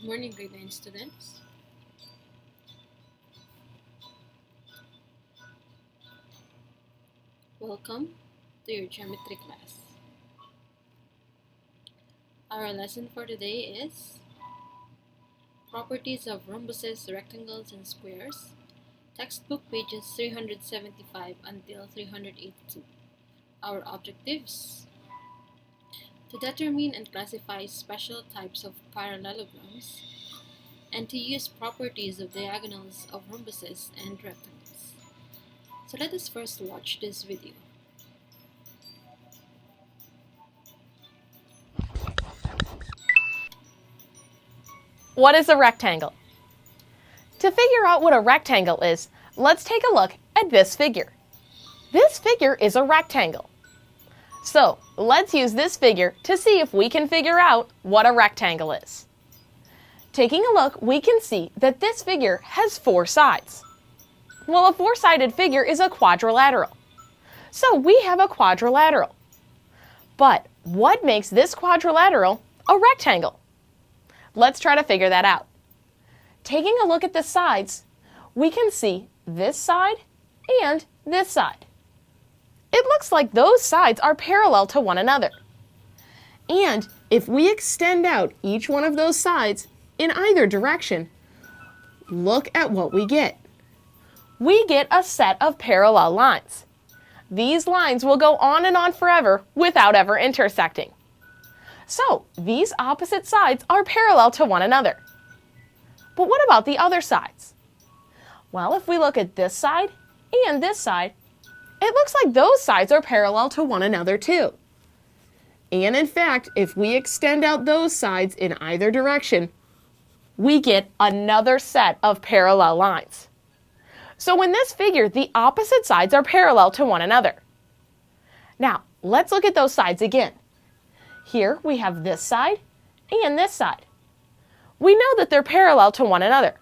Good morning, grade 9 students. Welcome to your geometry class. Our lesson for today is Properties of Rhombuses, Rectangles, and Squares, textbook pages 375 until 382. Our objectives: to determine and classify special types of parallelograms, and to use properties of diagonals of rhombuses and rectangles. So let us first watch this video. What is a rectangle? To figure out what a rectangle is, let's take a look at this figure. This figure is a rectangle. So let's use this figure to see if we can figure out what a rectangle is. Taking a look, we can see that this figure has 4 sides. Well, a 4-sided figure is a quadrilateral. So we have a quadrilateral. But what makes this quadrilateral a rectangle? Let's try to figure that out. Taking a look at the sides, we can see this side and this side. It looks like those sides are parallel to one another. And if we extend out each one of those sides in either direction, look at what we get. We get a set of parallel lines. These lines will go on and on forever without ever intersecting. So these opposite sides are parallel to one another. But what about the other sides? Well, if we look at this side and this side, it looks like those sides are parallel to one another too. And in fact, if we extend out those sides in either direction, we get another set of parallel lines. So in this figure, the opposite sides are parallel to one another. Now, let's look at those sides again. Here we have this side and this side. We know that they're parallel to one another,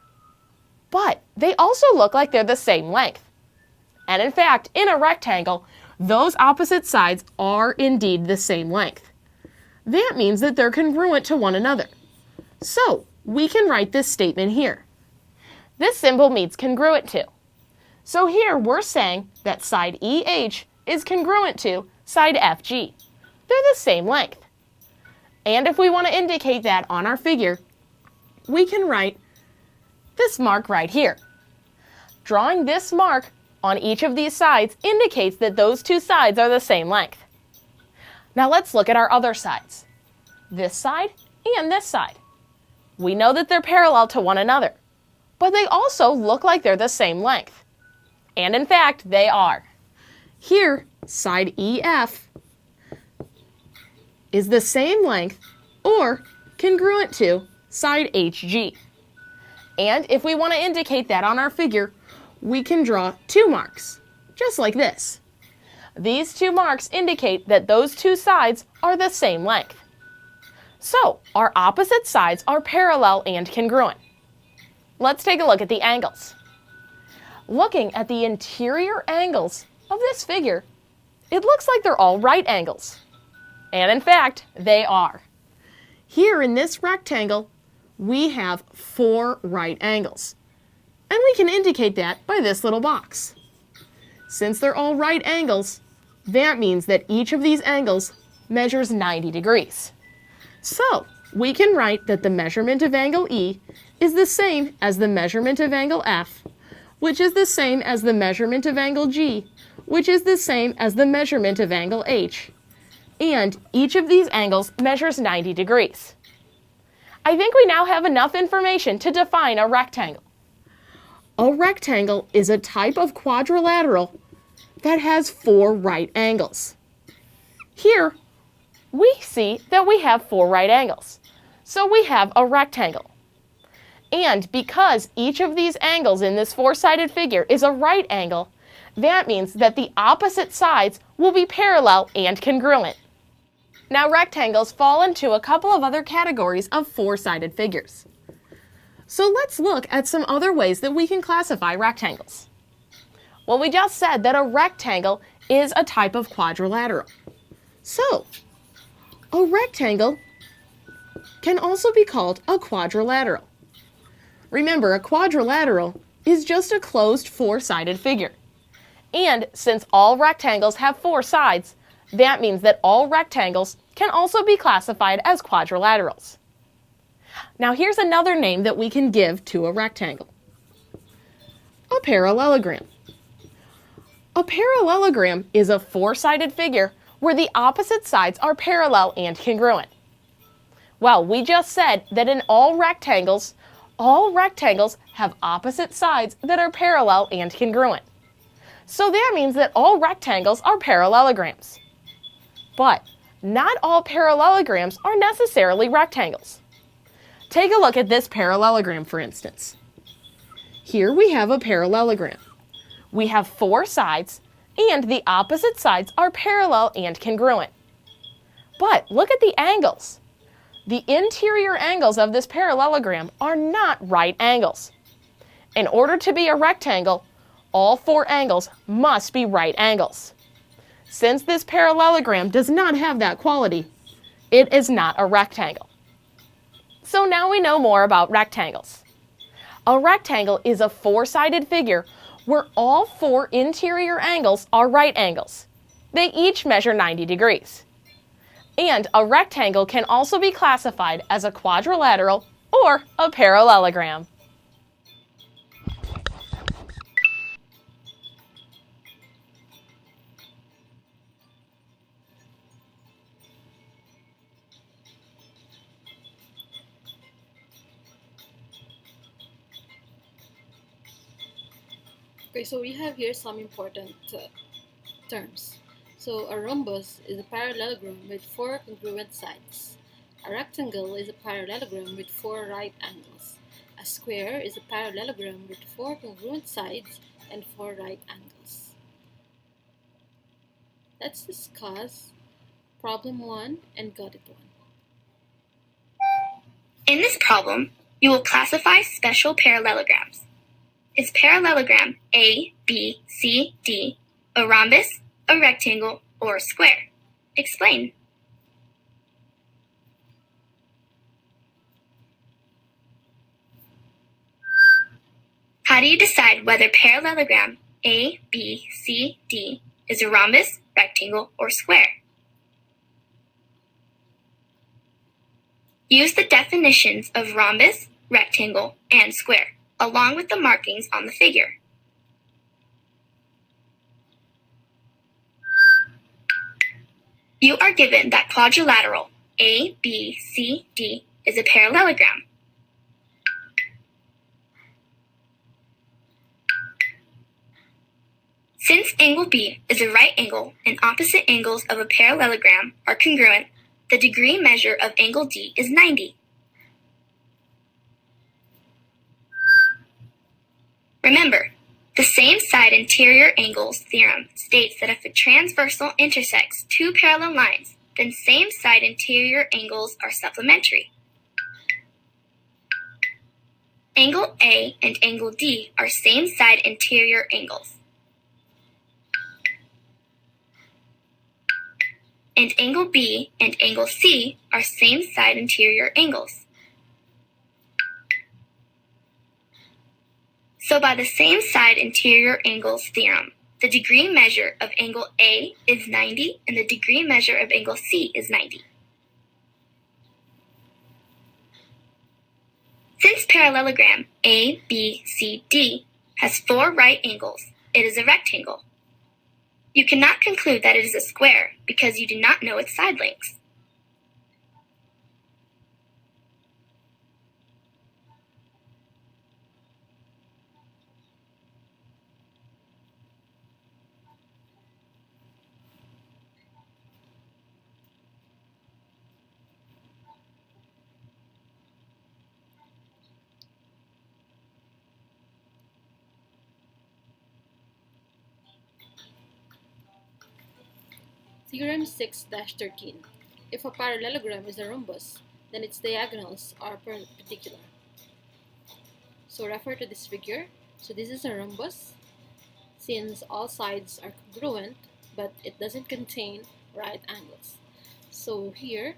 but they also look like they're the same length. And in fact, in a rectangle, those opposite sides are indeed the same length. That means that they're congruent to one another. So we can write this statement here. This symbol means congruent to. So here we're saying that side EH is congruent to side FG. They're the same length. And if we want to indicate that on our figure, we can write this mark right here. Drawing this mark on each of these sides indicates that those two sides are the same length. Now let's look at our other sides. This side and this side. We know that they're parallel to one another, but they also look like they're the same length. And in fact, they are. Here, side EF is the same length or congruent to side HG. And if we want to indicate that on our figure, we can draw 2 marks, just like this. These 2 marks indicate that those 2 sides are the same length. So our opposite sides are parallel and congruent. Let's take a look at the angles. Looking at the interior angles of this figure, it looks like they're all right angles. And in fact, they are. Here in this rectangle, we have 4 right angles. And we can indicate that by this little box. Since they're all right angles, that means that each of these angles measures 90 degrees. So we can write that the measurement of angle E is the same as the measurement of angle F, which is the same as the measurement of angle G, which is the same as the measurement of angle H. And each of these angles measures 90 degrees. I think we now have enough information to define a rectangle. A rectangle is a type of quadrilateral that has 4 right angles. Here, we see that we have 4 right angles. So we have a rectangle. And because each of these angles in this 4-sided figure is a right angle, that means that the opposite sides will be parallel and congruent. Now, rectangles fall into a couple of other categories of 4-sided figures. So let's look at some other ways that we can classify rectangles. Well, we just said that a rectangle is a type of quadrilateral. So, a rectangle can also be called a quadrilateral. Remember, a quadrilateral is just a closed four-sided figure. And since all rectangles have four sides, that means that all rectangles can also be classified as quadrilaterals. Now here's another name that we can give to a rectangle. A parallelogram. A parallelogram is a four-sided figure where the opposite sides are parallel and congruent. Well, we just said that in all rectangles have opposite sides that are parallel and congruent. So that means that all rectangles are parallelograms. But not all parallelograms are necessarily rectangles. Take a look at this parallelogram, for instance. Here we have a parallelogram. We have four sides, and the opposite sides are parallel and congruent. But look at the angles. The interior angles of this parallelogram are not right angles. In order to be a rectangle, all four angles must be right angles. Since this parallelogram does not have that quality, it is not a rectangle. So now we know more about rectangles. A rectangle is a four-sided figure where all four interior angles are right angles. They each measure 90 degrees. And a rectangle can also be classified as a quadrilateral or a parallelogram. Okay, so we have here some important terms. So a rhombus is a parallelogram with four congruent sides. A rectangle is a parallelogram with four right angles. A square is a parallelogram with four congruent sides and four right angles. Let's discuss problem 1 and got it 1. In this problem, you will classify special parallelograms. Is parallelogram A, B, C, D a rhombus, a rectangle, or a square? Explain. How do you decide whether parallelogram A, B, C, D is a rhombus, rectangle, or square? Use the definitions of rhombus, rectangle, and square, along with the markings on the figure. You are given that quadrilateral A, B, C, D is a parallelogram. Since angle B is a right angle and opposite angles of a parallelogram are congruent, the degree measure of angle D is 90. Remember, the same side interior angles theorem states that if a transversal intersects two parallel lines, then same side interior angles are supplementary. Angle A and angle D are same side interior angles. And angle B and angle C are same side interior angles. So by the same side interior angles theorem, the degree measure of angle A is 90 and the degree measure of angle C is 90. Since parallelogram A, B, C, D has four right angles, it is a rectangle. You cannot conclude that it is a square because you do not know its side lengths. Theorem 6-13. If a parallelogram is a rhombus, then its diagonals are perpendicular. So refer to this figure. So this is a rhombus since all sides are congruent, but it doesn't contain right angles. So here,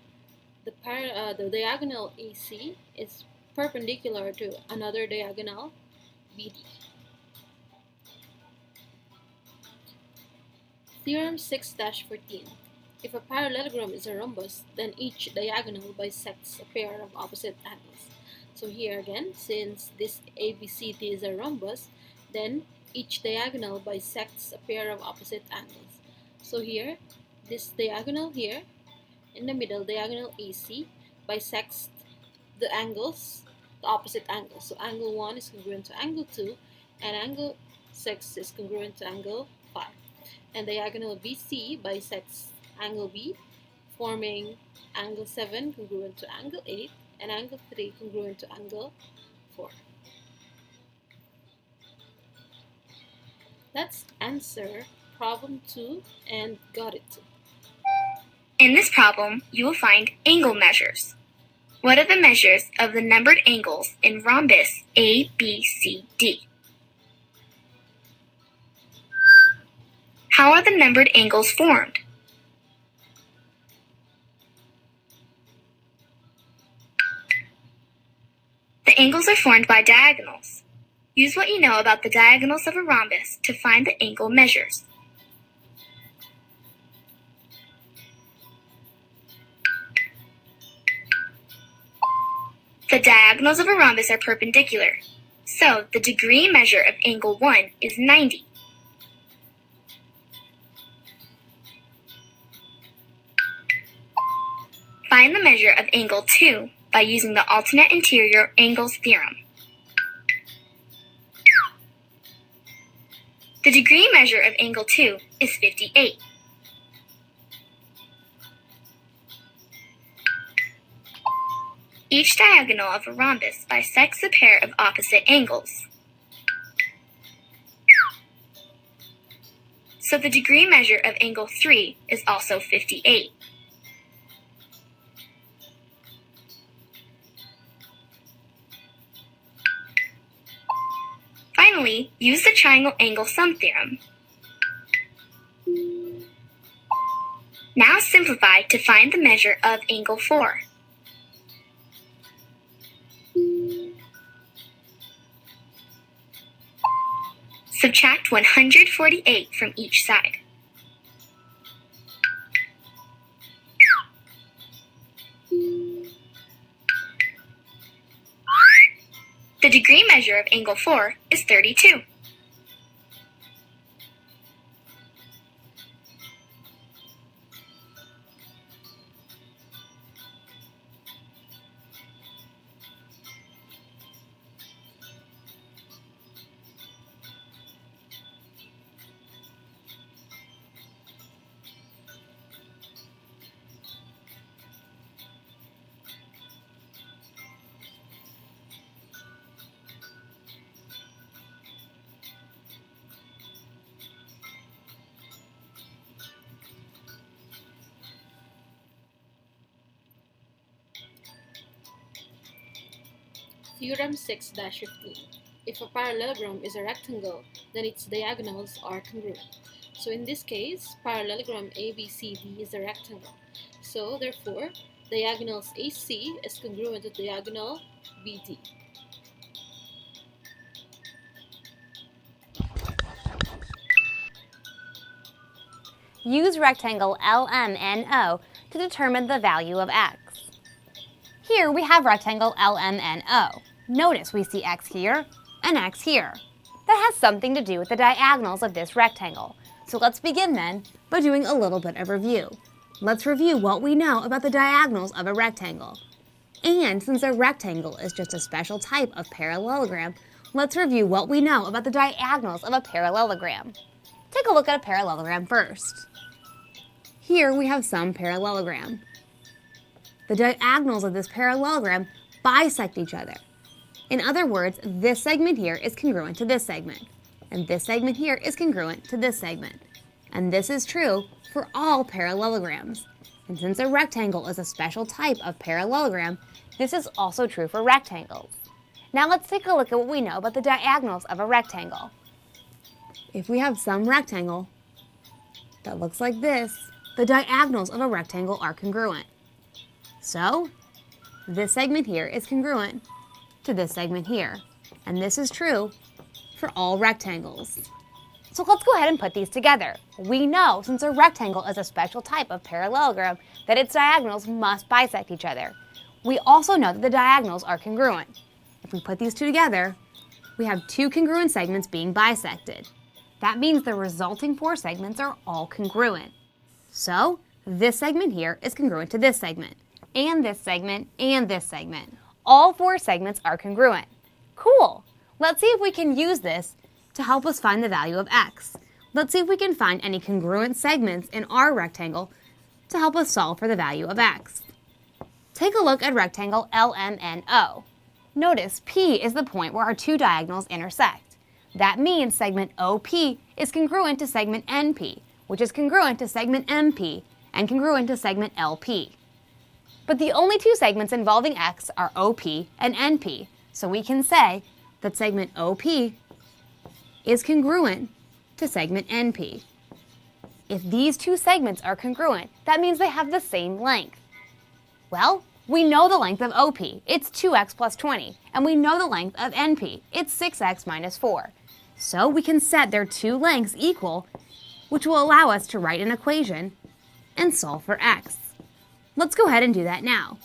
The diagonal AC is perpendicular to another diagonal BD. Theorem 6-14. If a parallelogram is a rhombus, then each diagonal bisects a pair of opposite angles. So here again, since this ABCD is a rhombus, then each diagonal bisects a pair of opposite angles. So here, this diagonal here, in the middle, diagonal AC, bisects the angles, the opposite angles. So angle 1 is congruent to angle 2, and angle 6 is congruent to angle 5. And diagonal BC bisects angle B, forming angle 7 congruent to angle 8, and angle 3 congruent to angle 4. Let's answer problem 2 and got it 2. In this problem, you will find angle measures. What are the measures of the numbered angles in rhombus ABCD? How are the numbered angles formed? The angles are formed by diagonals. Use what you know about the diagonals of a rhombus to find the angle measures. The diagonals of a rhombus are perpendicular, so the degree measure of angle 1 is 90. Find the measure of angle 2 by using the alternate interior angles theorem. The degree measure of angle 2 is 58. Each diagonal of a rhombus bisects a pair of opposite angles. So the degree measure of angle 3 is also 58. Finally, use the triangle angle sum theorem. Now simplify to find the measure of angle 4. Subtract 148 from each side. The degree measure of angle 4 is 32. Theorem 6-15. If a parallelogram is a rectangle, then its diagonals are congruent. So in this case, parallelogram ABCD is a rectangle. So therefore, diagonals AC is congruent to diagonal BD. Use rectangle LMNO to determine the value of x. Here we have rectangle LMNO. Notice we see x here and x here. That has something to do with the diagonals of this rectangle. So let's begin then by doing a little bit of review. Let's review what we know about the diagonals of a rectangle. And since a rectangle is just a special type of parallelogram, let's review what we know about the diagonals of a parallelogram. Take a look at a parallelogram first. Here we have some parallelogram. The diagonals of this parallelogram bisect each other. In other words, this segment here is congruent to this segment, and this segment here is congruent to this segment. And this is true for all parallelograms. And since a rectangle is a special type of parallelogram, this is also true for rectangles. Now let's take a look at what we know about the diagonals of a rectangle. If we have some rectangle that looks like this, the diagonals of a rectangle are congruent. So this segment here is congruent to this segment here. And this is true for all rectangles. So let's go ahead and put these together. We know, since a rectangle is a special type of parallelogram, that its diagonals must bisect each other. We also know that the diagonals are congruent. If we put these two together, we have two congruent segments being bisected. That means the resulting four segments are all congruent. So this segment here is congruent to this segment, and this segment, and this segment. All four segments are congruent. Cool! Let's see if we can use this to help us find the value of x. Let's see if we can find any congruent segments in our rectangle to help us solve for the value of x. Take a look at rectangle LMNO. Notice P is the point where our two diagonals intersect. That means segment OP is congruent to segment NP, which is congruent to segment MP, and congruent to segment LP. But the only two segments involving x are OP and NP, so we can say that segment OP is congruent to segment NP. If these two segments are congruent, that means they have the same length. Well, we know the length of OP, it's 2x plus 20, and we know the length of NP, it's 6x minus 4. So we can set their two lengths equal, which will allow us to write an equation and solve for x. Let's go ahead and do that now.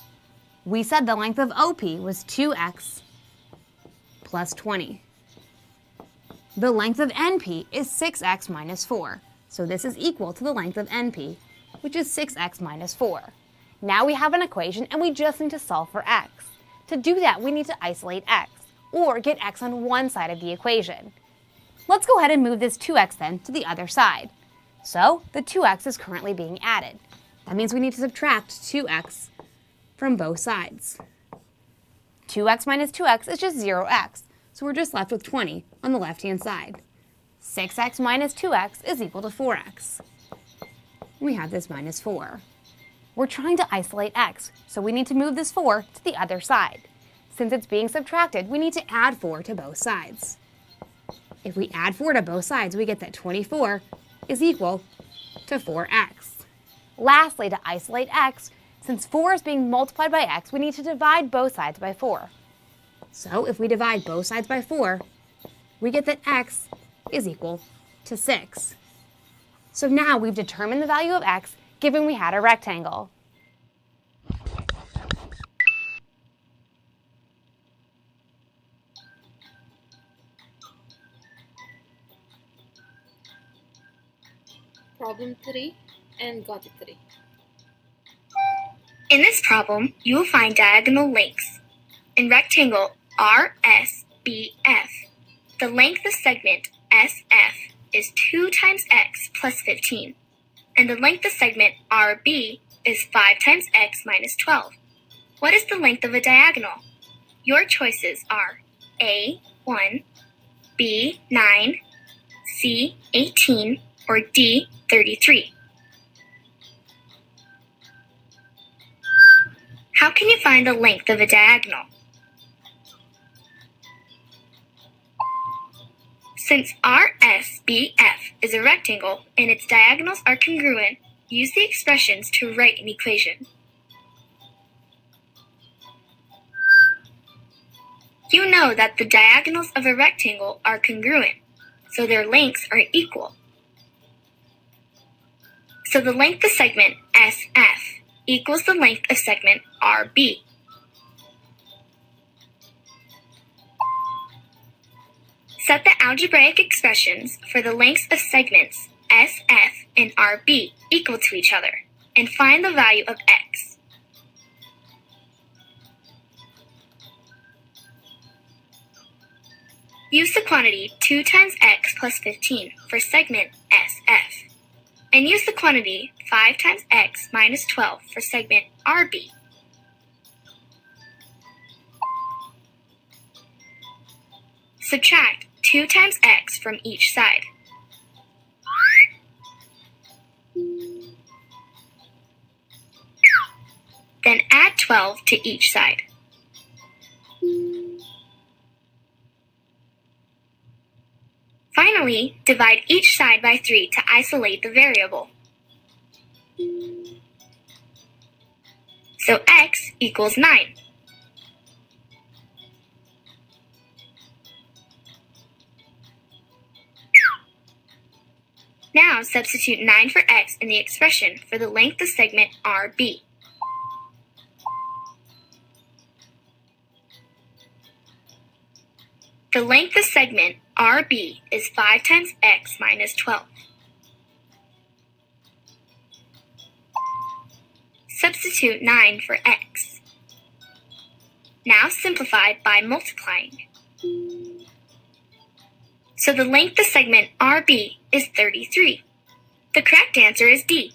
We said the length of OP was 2x plus 20. The length of NP is 6x minus 4, so this is equal to the length of NP, which is 6x minus 4. Now we have an equation and we just need to solve for x. To do that, we need to isolate x, or get x on one side of the equation. Let's go ahead and move this 2x then to the other side. So the 2x is currently being added. That means we need to subtract 2x from both sides. 2x minus 2x is just 0x, so we're just left with 20 on the left-hand side. 6x minus 2x is equal to 4x. We have this minus 4. We're trying to isolate x, so we need to move this 4 to the other side. Since it's being subtracted, we need to add 4 to both sides. If we add 4 to both sides, we get that 24 is equal to 4x. Lastly, to isolate x, since 4 is being multiplied by x, we need to divide both sides by 4. So if we divide both sides by 4, we get that x is equal to 6. So now we've determined the value of x given we had a rectangle. Problem 3 and Gothic 3. In this problem, you will find diagonal lengths. In rectangle RSBF, the length of segment SF is 2 times x plus 15, and the length of segment RB is 5 times x minus 12. What is the length of a diagonal? Your choices are A, 1, B, 9, C, 18, or D, 33. How can you find the length of a diagonal? Since RSBF is a rectangle and its diagonals are congruent, use the expressions to write an equation. You know that the diagonals of a rectangle are congruent, so their lengths are equal. So the length of segment SF equals the length of segment RB. Set the algebraic expressions for the lengths of segments SF and RB equal to each other, and find the value of x. Use the quantity 2 times x plus 15 for segment SF, and use the quantity 5 times x minus 12 for segment RB. Subtract 2 times x from each side. Then add 12 to each side. Finally, divide each side by 3 to isolate the variable. so x equals 9. Now substitute 9 for x in the expression for the length of segment RB. The length of segment RB is 5 times x minus 12. Substitute 9 for x. Now simplify by multiplying. So the length of segment RB is 33. The correct answer is D.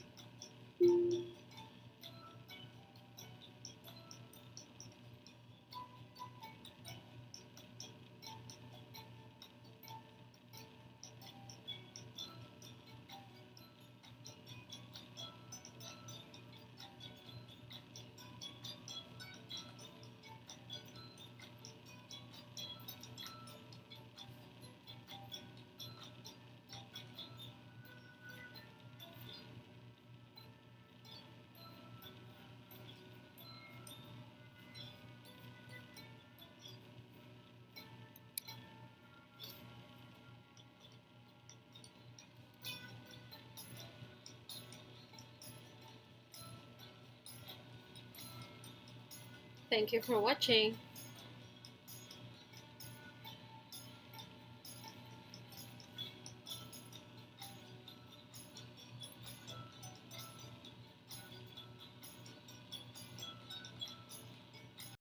Thank you for watching.